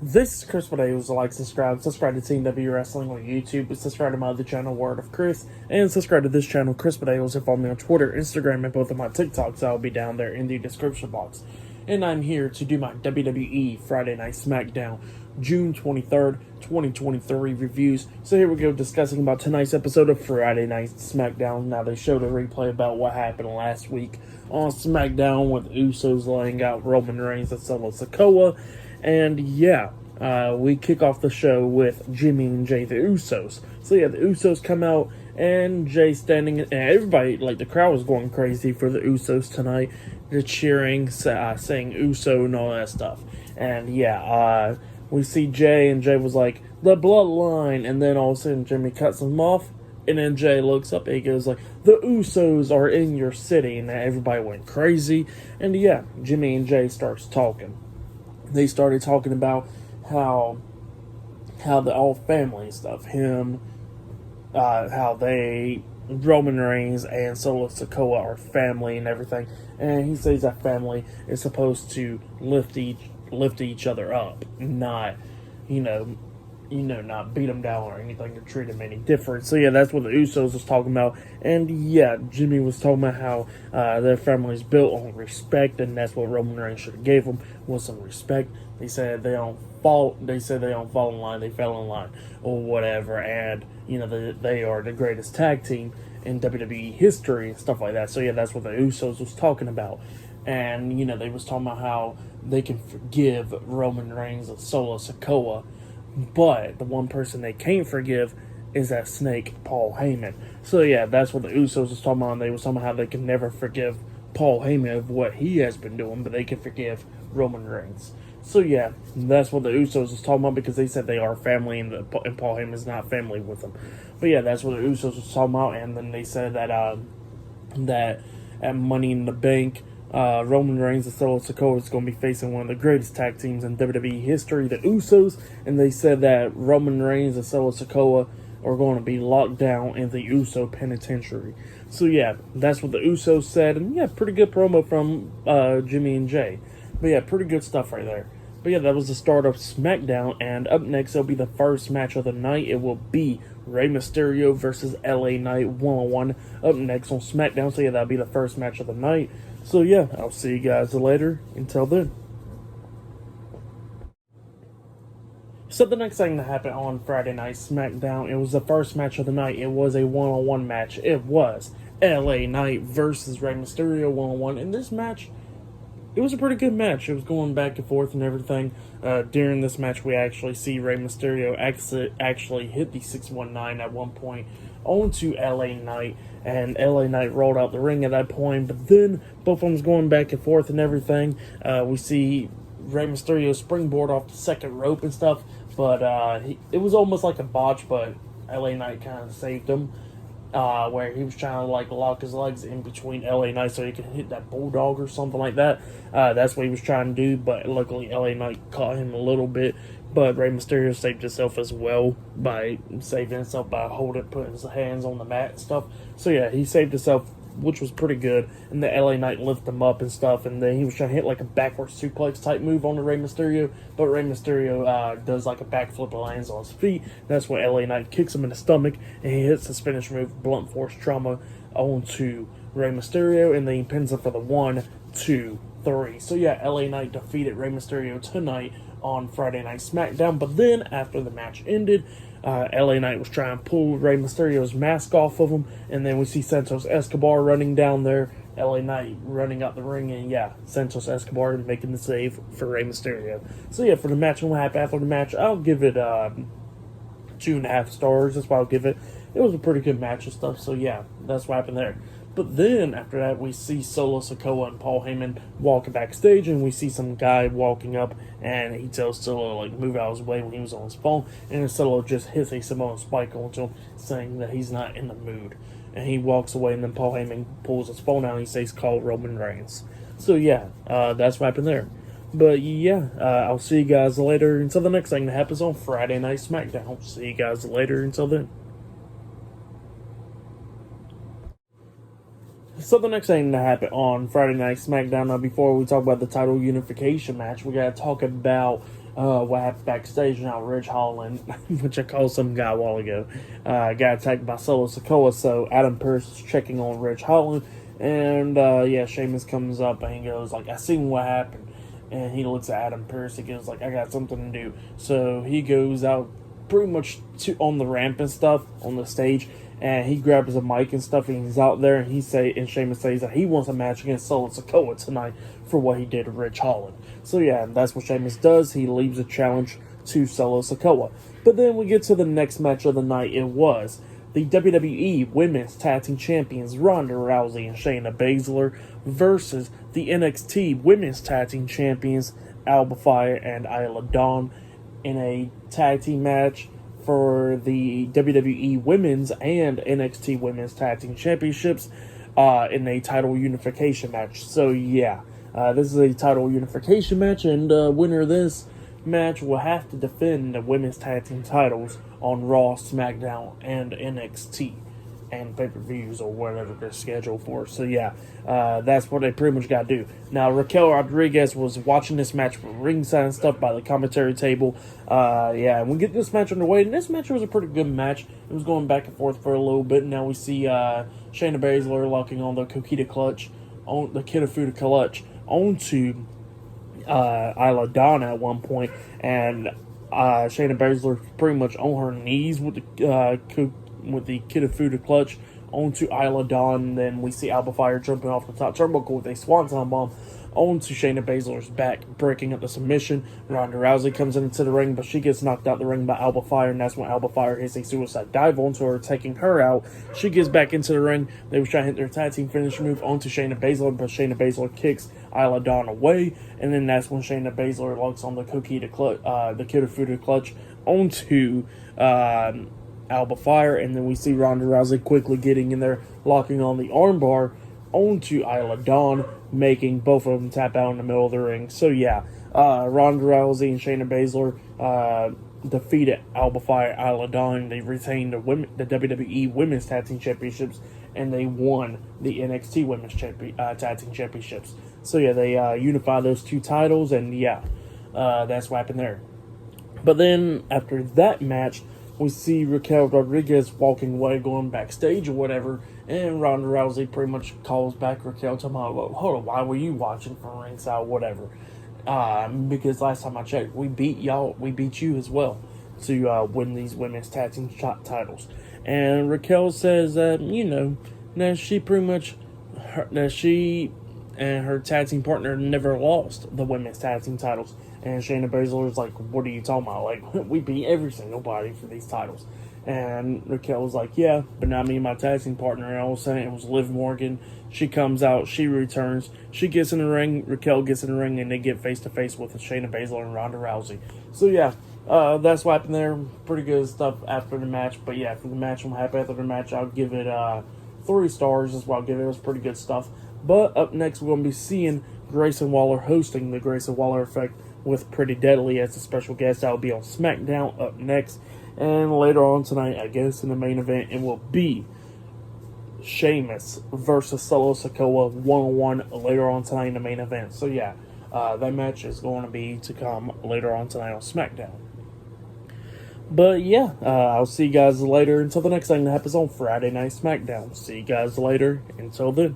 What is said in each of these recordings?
This is Chris Potato. Like, subscribe to Team W Wrestling on YouTube, subscribe to my other channel, Word of Chris, and subscribe to this channel, Chris Potatoes, and follow me on Twitter, Instagram, and both of my TikToks. I'll be down there in the description box. And I'm here to do my WWE Friday Night SmackDown June 23rd, 2023 reviews. So here we go, discussing about tonight's episode of Friday Night SmackDown. Now, they showed a replay about what happened last week on SmackDown with Usos laying out Roman Reigns and Sikoa. And yeah, we kick off the show with Jimmy and Jay, the Usos. So yeah, the Usos come out, and Jay standing, and everybody, like, the crowd was going crazy for the Usos tonight. They're cheering, saying Uso and all that stuff. And yeah, we see Jay, and Jay was like, the bloodline, and then all of a sudden Jimmy cuts him off, and then Jay looks up and he goes like, the Usos are in your city, and everybody went crazy. And yeah, Jimmy and Jay starts talking. They started talking about how the all family stuff, how Roman Reigns and Solo Sikoa are family and everything, and he says that family is supposed to lift each other up, not not beat them down or anything, or treat them any different. So yeah, that's what the Usos was talking about. And yeah, Jimmy was talking about how their family is built on respect, and that's what Roman Reigns should have gave them, was some respect. They said they don't fall in line, they fell in line, or whatever. And they are the greatest tag team in WWE history and stuff like that. So yeah, that's what the Usos was talking about. And they was talking about how they can forgive Roman Reigns and Solo Sikoa, but the one person they can't forgive is that snake, Paul Heyman. So yeah, that's what the Usos was talking about. They was talking about how they can never forgive Paul Heyman of what he has been doing, but they can forgive Roman Reigns. So yeah, that's what the Usos was talking about, because they said they are family, and Paul Heyman is not family with them. But yeah, that's what the Usos was talking about. And then they said that that at Money in the Bank, Roman Reigns and Solo Sikoa is going to be facing one of the greatest tag teams in WWE history, the Usos. And they said that Roman Reigns and Solo Sikoa are going to be locked down in the Uso penitentiary. So yeah, that's what the Usos said. And yeah, pretty good promo from Jimmy and Jay. But yeah, pretty good stuff right there. But yeah, that was the start of SmackDown. And up next, it'll be the first match of the night. It will be Rey Mysterio versus LA Knight 1-on-1 up next on SmackDown. So yeah, that'll be the first match of the night. So yeah, I'll see you guys later. Until then. So the next thing that happened on Friday Night SmackDown, it was the first match of the night. It was a one-on-one match. It was LA Knight versus Rey Mysterio 1-on-1. And this match, it was a pretty good match. It was going back and forth and everything. During this match, we actually see Rey Mysterio actually hit the 619 at one point onto LA Knight, and LA Knight rolled out the ring at that point. But then both of them was going back and forth and everything. We see Rey Mysterio springboard off the second rope and stuff, but it was almost like a botch, but LA Knight kind of saved him. Where he was trying to lock his legs in between LA Knight so he could hit that bulldog or something like that. That's what he was trying to do, but luckily LA Knight caught him a little bit. But Rey Mysterio saved himself as well by putting his hands on the mat and stuff. So yeah, he saved himself, which was pretty good. And the LA Knight lifted him up and stuff, and then he was trying to hit like a backwards suplex type move on the Rey Mysterio, but Rey Mysterio does like a backflip and lands on his feet. That's when LA Knight kicks him in the stomach, and he hits his finish move, blunt force trauma, onto Rey Mysterio, and then he pins him for the 1, 2, 3. So yeah, LA Knight defeated Rey Mysterio tonight on Friday Night SmackDown. But then after the match ended, LA Knight was trying to pull Rey Mysterio's mask off of him, and then we see Santos Escobar running down there, LA Knight running out the ring, and yeah, Santos Escobar making the save for Rey Mysterio. So yeah, for the match and what happened after the match, I'll give it 2.5 stars. That's what I'll give it. It was a pretty good match and stuff, so yeah, that's what happened there. But then, after that, we see Solo Sikoa and Paul Heyman walking backstage, and we see some guy walking up, and he tells Solo, move out of his way when he was on his phone, and Solo just hits a Samoan spike onto him, saying that he's not in the mood. And he walks away, and then Paul Heyman pulls his phone out, and he says, call Roman Reigns. So yeah, that's what happened there. But yeah, I'll see you guys later until the next thing that happens on Friday Night SmackDown. See you guys later until then. So the next thing that happened on Friday Night SmackDown, now before we talk about the title unification match, we gotta talk about what happened backstage. Now Ridge Holland, which I called some guy a while ago, got attacked by Solo Sikoa. So Adam Pearce is checking on Ridge Holland, and Sheamus comes up and he goes like, "I seen what happened," and he looks at Adam Pearce. He goes like, "I got something to do." So he goes out pretty much on the ramp and stuff on the stage. And he grabs a mic and stuff, and he's out there, and Sheamus says that he wants a match against Solo Sikoa tonight for what he did to Ridge Holland. So yeah, that's what Sheamus does. He leaves a challenge to Solo Sikoa. But then we get to the next match of the night. It was the WWE Women's Tag Team Champions Ronda Rousey and Shayna Baszler versus the NXT Women's Tag Team Champions Alba Fire and Isla Dawn in a tag team match for the WWE Women's and NXT Women's Tag Team Championships in a title unification match. So yeah, this is a title unification match, and winner of this match will have to defend the Women's Tag Team titles on Raw, SmackDown, and NXT and pay-per-views or whatever they're scheduled for. So yeah, that's what they pretty much got to do. Now, Raquel Rodriguez was watching this match from ringside and stuff by the commentary table. And we get this match underway, and this match was a pretty good match. It was going back and forth for a little bit. Now we see Shayna Baszler locking on the Kokita clutch, on the Kitafuda clutch, onto Isla Dawn at one point, and Shayna Baszler pretty much on her knees with the Kitafuda clutch onto Isla Dawn. Then we see Alba Fire jumping off the top turnbuckle with a Swanton bomb onto Shayna Baszler's back, breaking up the submission. Ronda Rousey comes into the ring, but she gets knocked out the ring by Alba Fire, and that's when Alba Fire hits a suicide dive onto her, taking her out. She gets back into the ring. They were trying to hit their tag team finish move onto Shayna Baszler, but Shayna Baszler kicks Isla Dawn away, and then that's when Shayna Baszler locks on the Kitafuda clutch onto Alba Fire, and then we see Ronda Rousey quickly getting in there, locking on the armbar onto Isla Dawn, making both of them tap out in the middle of the ring. So yeah, Ronda Rousey and Shayna Baszler defeated Alba Fire, Isla Dawn. They retained the WWE Women's Tag Team Championships, and they won the NXT Women's Tag Team Championships. So yeah, they unified those two titles, and yeah, that's what happened there. But then after that match, we see Raquel Rodriguez walking away, going backstage or whatever, and Ronda Rousey pretty much calls back Raquel, talking about, "Well, hold on, why were you watching from ringside, whatever?" Because last time I checked, we beat you as well to win these women's tag team titles. And Raquel says that, that she pretty much, that she and her tag team partner never lost the women's tag team titles. And Shayna Baszler is like, "What are you talking about? Like, we beat every single body for these titles." And Raquel was like, "Yeah, but not me and my tag team partner." And all of a sudden, it was Liv Morgan. She comes out, she returns, she gets in the ring, Raquel gets in the ring, and they get face-to-face with Shayna Baszler and Ronda Rousey. So yeah, that's what happened there. Pretty good stuff after the match. But yeah, for the match, I'm happy after the match. I'll give it 3 stars is what I'll give it. It was pretty good stuff. But up next, we're going to be seeing Grayson Waller hosting the Grayson Waller Effect with Pretty Deadly as a special guest. That will be on SmackDown up next. And later on tonight, I guess in the main event, it will be Sheamus versus Solo Sikoa 1-on-1 later on tonight in the main event. So yeah, that match is going to be to come later on tonight on SmackDown. But yeah, I'll see you guys later until the next thing that happens on Friday Night SmackDown. See you guys later. Until then.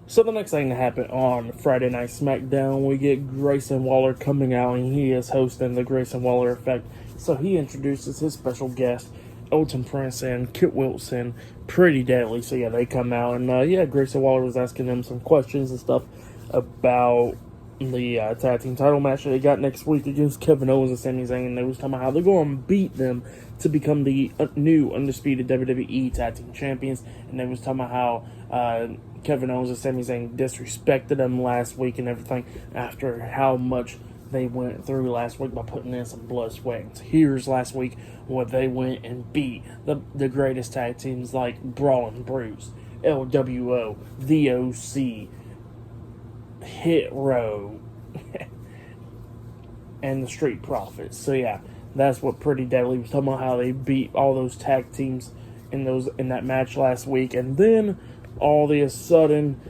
So the next thing that happened on Friday Night SmackDown, we get Grayson Waller coming out, and he is hosting the Grayson Waller Effect. So he introduces his special guest, Elton Prince and Kit Wilson, Pretty Deadly. So yeah, they come out, and Grayson Waller was asking them some questions and stuff about the tag team title match that they got next week against Kevin Owens and Sami Zayn. And they was talking about how they're going to beat them to become the new undisputed WWE tag team champions. And they was talking about how Kevin Owens and Sami Zayn disrespected them last week and everything after how much they went through last week by putting in some blood, sweat, and tears last week where they went and beat the greatest tag teams like Brawling Bruce, LWO, the OC, Hit Row, and the Street Profits. So yeah, that's what Pretty Deadly was talking about, how they beat all those tag teams in that match last week. And then all of a sudden,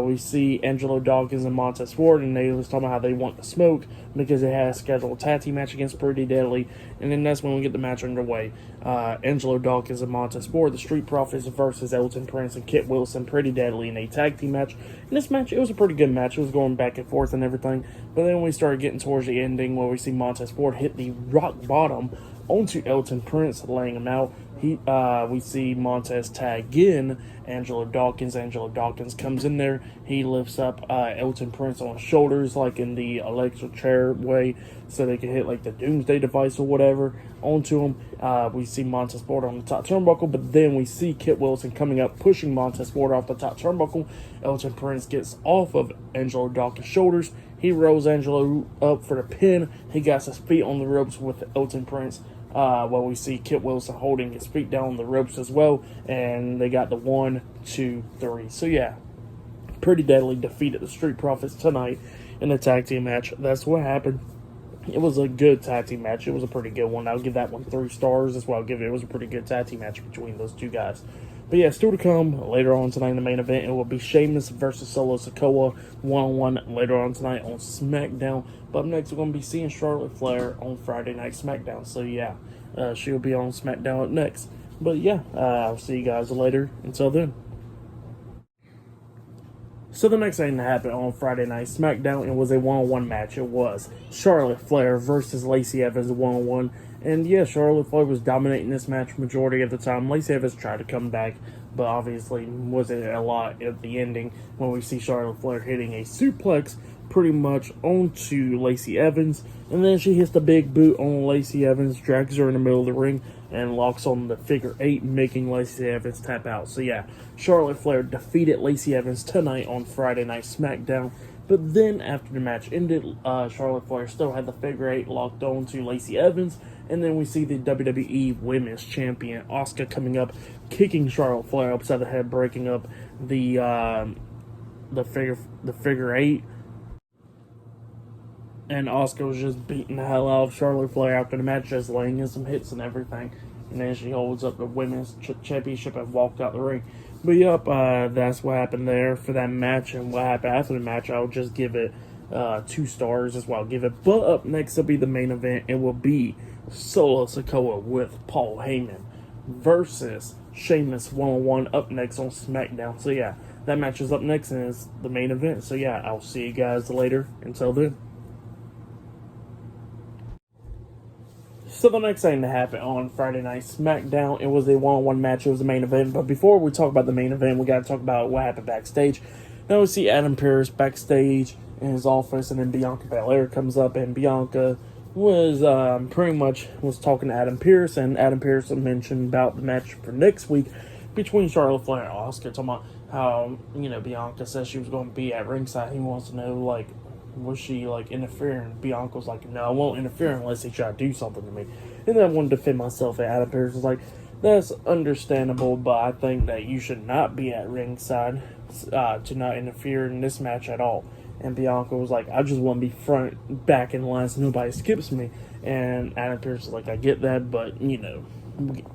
we see Angelo Dawkins and Montez Ford, and they was talking about how they want the smoke because they had a scheduled tag team match against Pretty Deadly, and then that's when we get the match underway. Angelo Dawkins and Montez Ford, the Street Profits versus Elton Prince and Kit Wilson, Pretty Deadly in a tag team match. In this match, it was a pretty good match. It was going back and forth and everything, but then we started getting towards the ending where we see Montez Ford hit the rock bottom onto Elton Prince, laying him out. We see Montez tag in Angelo Dawkins. Angelo Dawkins comes in there. He lifts up Elton Prince on his shoulders, like in the electric chair way, so they can hit like the Doomsday device or whatever onto him. We see Montez Ford on the top turnbuckle, but then we see Kit Wilson coming up, pushing Montez Ford off the top turnbuckle. Elton Prince gets off of Angelo Dawkins' shoulders. He rolls Angelo up for the pin. He got his feet on the ropes with Elton Prince. While we see Kit Wilson holding his feet down on the ropes as well, and they got the 1, 2, 3. So yeah, Pretty Deadly defeated the Street Profits tonight in a tag team match. That's what happened. It was a good tag team match. It was a pretty good one. I'll give that one 3 stars as well. It was a pretty good tag team match between those two guys. But yeah, still to come later on tonight in the main event. It will be Sheamus versus Solo Sikoa one-on-one later on tonight on SmackDown. But up next, we're going to be seeing Charlotte Flair on Friday Night SmackDown. So yeah, she'll be on SmackDown up next. But yeah, I'll see you guys later. Until then. So the next thing that happened on Friday Night SmackDown, it was a one-on-one match. It was Charlotte Flair versus Lacey Evans one-on-one. And yeah, Charlotte Flair was dominating this match majority of the time. Lacey Evans tried to come back, but obviously wasn't a lot at the ending when we see Charlotte Flair hitting a suplex pretty much onto Lacey Evans. And then she hits the big boot on Lacey Evans, drags her in the middle of the ring, and locks on the figure 8, making Lacey Evans tap out. So yeah, Charlotte Flair defeated Lacey Evans tonight on Friday Night SmackDown. But then after the match ended, Charlotte Flair still had the figure 8 locked on to Lacey Evans. And then we see the WWE Women's Champion, Asuka, coming up, kicking Charlotte Flair upside the head, breaking up the figure 8. And Asuka was just beating the hell out of Charlotte Flair after the match, just laying in some hits and everything. And then she holds up the Women's Championship and walked out the ring. But yep, that's what happened there for that match. And what happened after the match, I'll just give it 2 stars as well. But up next will be the main event. It will be Solo Sikoa with Paul Heyman versus Sheamus one-on-one up next on SmackDown. So yeah, that match is up next and it's the main event. So yeah, I'll see you guys later. Until then. So the next thing that happened on Friday Night SmackDown, it was a one-on-one match. It was the main event. But before we talk about the main event, we got to talk about what happened backstage. Now we see Adam Pearce backstage in his office, and then Bianca Belair comes up, and Bianca was pretty much was talking to Adam Pearce, and Adam Pearce mentioned about the match for next week between Charlotte Flair and Asuka, talking about how, Bianca says she was going to be at ringside. He wants to know, was she, interfering? Bianca was like, no, I won't interfere unless they try to do something to me. And then I wanted to defend myself, and Adam Pearce was like, that's understandable, but I think that you should not be at ringside to not interfere in this match at all. And Bianca was like, I just want to be front, back in line so nobody skips me. And Adam Pearce was like, I get that, but,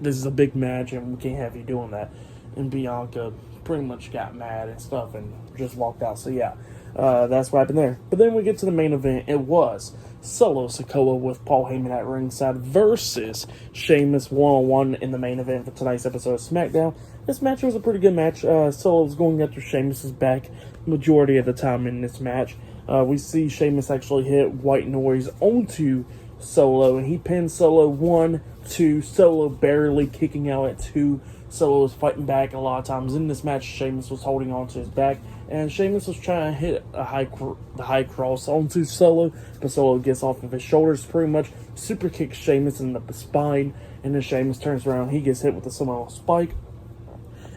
this is a big match and we can't have you doing that. And Bianca pretty much got mad and stuff and just walked out. So yeah, that's what happened there. But then we get to the main event. It was Solo Sikoa with Paul Heyman at ringside versus Sheamus one-on-one in the main event for tonight's episode of SmackDown. This match was a pretty good match. Solo was going after Sheamus's back majority of the time in this match. We see Sheamus actually hit white noise onto Solo, and he pinned Solo 1, 2, Solo barely kicking out at 2. Solo was fighting back a lot of times in this match. Sheamus was holding on to his back, and Sheamus was trying to hit the high cross onto Solo, but Solo gets off of his shoulders pretty much, super kicks Sheamus in the spine, and then Sheamus turns around, he gets hit with a Samoan spike,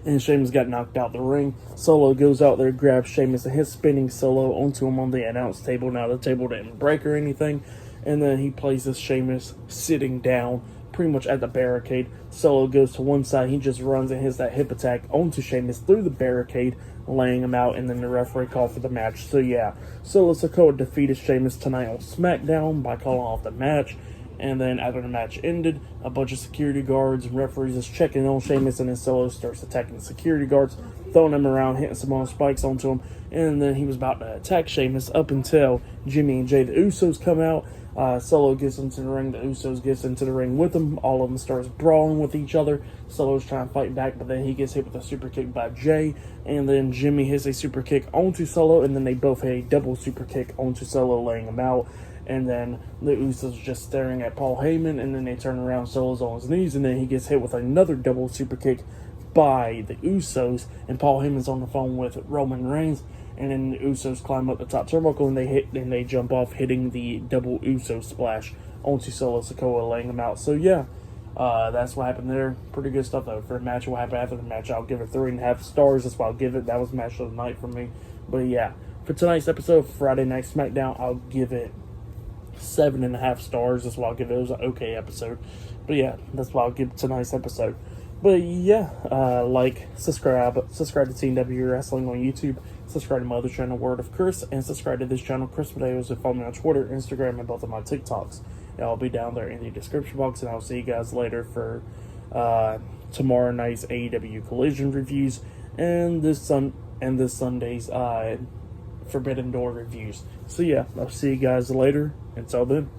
and Sheamus got knocked out the ring. Solo goes out there, grabs Sheamus, and hits spinning Solo onto him on the announce table. Now, the table didn't break or anything. And then he places Sheamus sitting down pretty much at the barricade. Solo goes to one side. He just runs and hits that hip attack onto Sheamus through the barricade, laying him out. And then the referee called for the match. So yeah, Solo Sikoa defeated Sheamus tonight on SmackDown by calling off the match. And then after the match ended, a bunch of security guards and referees is checking on Sheamus, and then Solo starts attacking the security guards. throwing him around, hitting some more spikes onto him, and then he was about to attack Sheamus up until Jimmy and Jay, the Usos, come out. Solo gets into the ring. The Usos gets into the ring with him. All of them starts brawling with each other. Solo's trying to fight back, but then he gets hit with a super kick by Jay, and then Jimmy hits a super kick onto Solo, and then they both hit a double super kick onto Solo, laying him out. And then the Usos just staring at Paul Heyman, and then they turn around, Solo's on his knees, and then he gets hit with another double super kick by the Usos, and Paul Heyman's on the phone with Roman Reigns, and then the Usos climb up the top turnbuckle, and they jump off, hitting the double Uso splash onto Solo Sikoa, laying him out. So yeah, that's what happened there. Pretty good stuff though. For a match, what happened after the match, I'll give it 3.5 stars. That's what I'll give it. That was match of the night for me. But yeah, for tonight's episode of Friday Night SmackDown, I'll give it 7.5 stars. That's what I'll give it. It was an okay episode. But yeah, that's what I'll give tonight's episode. But yeah, subscribe to TNW Wrestling on YouTube, subscribe to my other channel, Word of Chris, and subscribe to this channel, Chris Videos, and follow me on Twitter, Instagram, and both of my TikToks. It'll be down there in the description box, and I'll see you guys later for tomorrow night's AEW Collision reviews and this Sunday's Forbidden Door reviews. So yeah, I'll see you guys later. Until then.